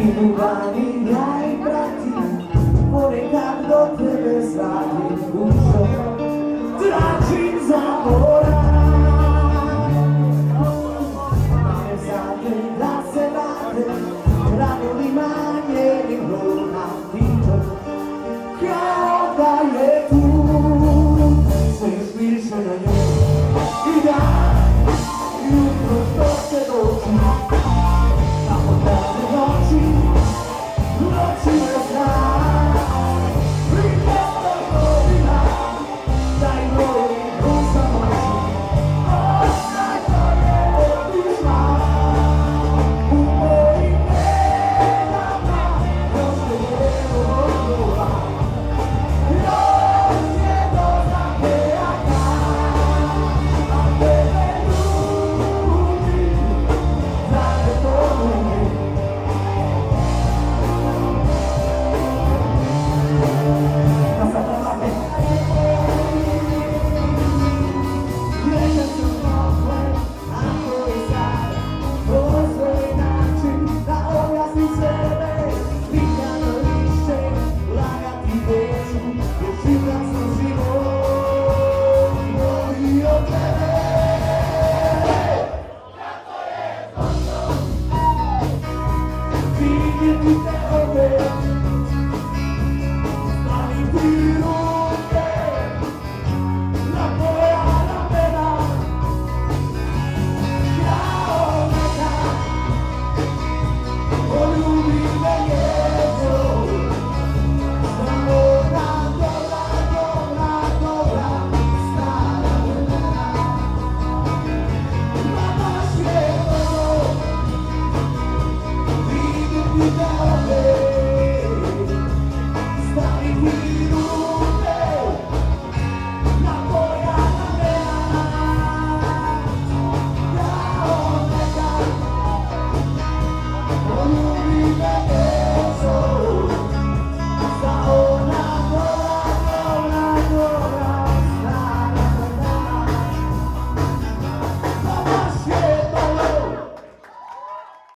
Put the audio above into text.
Murani dai brati, fornicando te stati uso, traci zamora. Esate da serate, erano rimane rinconatito, che dai tu, sei spirito da io, ti dai, io prosto te doci. Stop me,